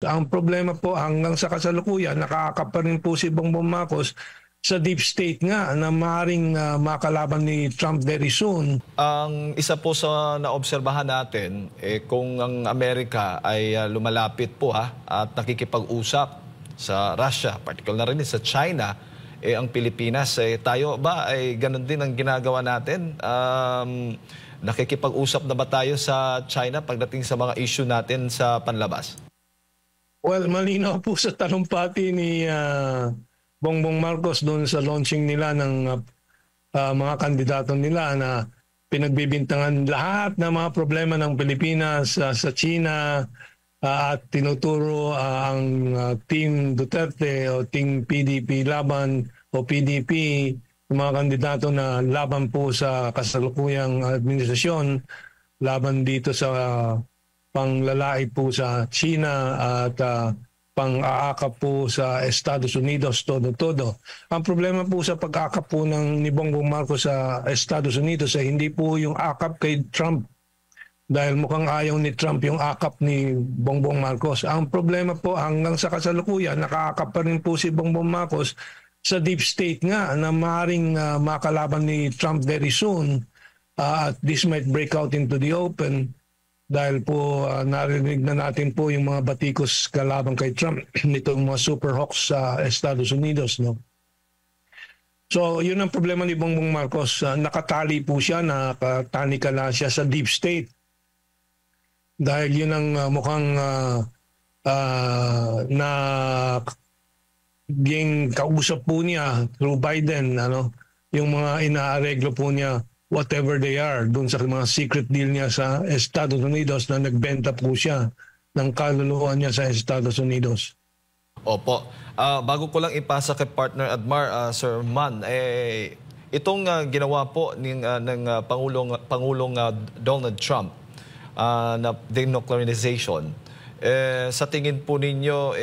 Ang problema po hanggang sa kasalukuyan, nakakap pa rin po si Bongbong Marcos sa deep state nga na maaaring makalaban ni Trump very soon. Ang isa po sa naobserbahan natin, kung ang Amerika ay lumalapit po at nakikipag-usap sa Russia, particular na rin sa China, ang Pilipinas, tayo ba ay ganun din ang ginagawa natin? Nakikipag-usap na ba tayo sa China pagdating sa mga issue natin sa panlabas? Well, malinaw po sa talumpati ni Bongbong Marcos doon sa launching nila ng mga kandidato nila na pinagbibintangan lahat ng mga problema ng Pilipinas sa China at tinuturo ang Team Duterte o Team PDP laban o PDP, yung mga kandidato na laban po sa kasalukuyang administrasyon, laban dito sa panglalait po sa China at pang-aakap po sa Estados Unidos, todo-todo. Ang problema po sa pag-aakap po ni Bongbong Marcos sa Estados Unidos ay hindi po yung akap kay Trump. Dahil mukhang ayaw ni Trump yung akap ni Bongbong Marcos. Ang problema po hanggang sa kasalukuyan, nakaakap pa rin po si Bongbong Marcos sa deep state nga na maaaring makalaban ni Trump very soon. At this might break out into the open. Dahil po narinig na natin po yung mga batikos kalaban kay Trump nitong mga super hawks sa Estados Unidos. No? So yun ang problema ni Bongbong Marcos. Nakatali po siya, nakatanikala siya sa deep state. Dahil yun ang mukhang na ging kausap po niya through Biden, yung mga inaareglo po niya, whatever they are, dun sa mga secret deal niya sa Estados Unidos na nagbenta po siya ng kaluluwa niya sa Estados Unidos. Opo. Bago ko lang ipasa kay partner Admar, Sir Man, itong ginawa po ng Pangulong Donald Trump na denuclearization, sa tingin po ninyo,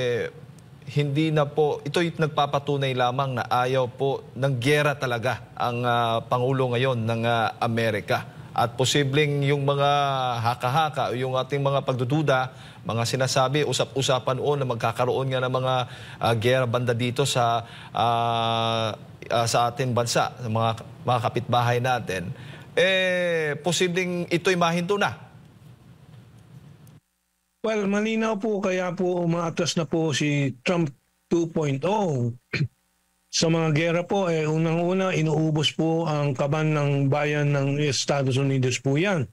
hindi na po, ito'y nagpapatunay lamang na ayaw po ng gyera talaga ang Pangulo ngayon ng Amerika. At posibleng yung mga haka-haka, yung ating mga pagdududa, mga sinasabi, usap-usapan o na magkakaroon nga ng mga gyera banda dito sa ating bansa, sa mga kapitbahay natin, posibleng ito'y mahinto na. Well, malinaw po kaya po umaatras na po si Trump 2.0. Sa mga gera po, unang-una, inuubos po ang kaban ng bayan ng Estados Unidos po yan.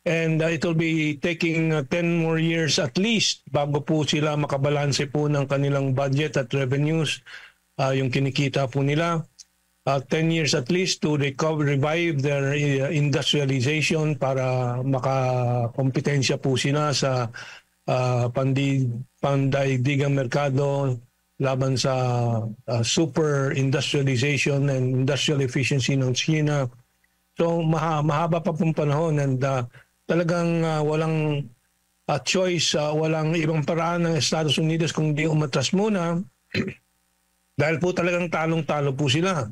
And it will be taking 10 more years at least bago po sila makabalanse po ng kanilang budget at revenues, yung kinikita po nila. 10 years at least to revive their industrialization para makakompetensya po sila sa pandaigdigang merkado laban sa super industrialization and industrial efficiency ng China. So mahaba pa pong panahon and talagang walang choice, walang ibang paraan ng Estados Unidos kung di umatras muna dahil po talagang talong-talo po sila.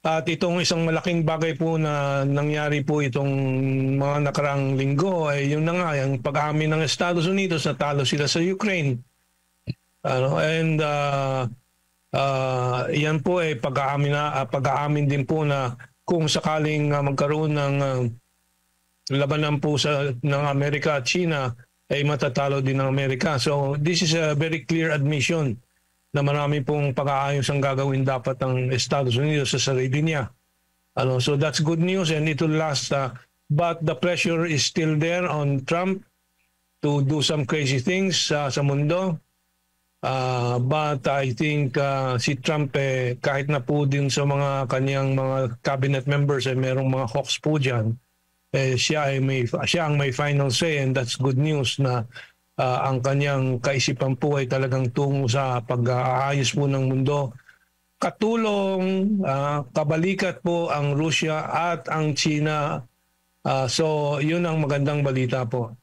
At itong isang malaking bagay po na nangyari po itong mga nakarang linggo ay yun na nga, yung pag-amin ng Estados Unidos na talo sila sa Ukraine. And yan po ay pag-aamin din po na kung sakaling magkaroon ng labanan po ng Amerika at China ay matatalo din ng Amerika. So this is a very clear admission na marami pong pag-aayos ang gagawin dapat ng Estados Unidos sa sarili niya. So that's good news and it will last. But the pressure is still there on Trump to do some crazy things sa mundo. But I think si Trump, kahit na po din sa mga kanyang mga cabinet members, merong mga hawks po dyan, siya ang may final say and that's good news na ang kanyang kaisipan po ay talagang tungo sa pag-aayos po ng mundo. Katulong, kabalikat po ang Russia at ang China. So yun ang magandang balita po.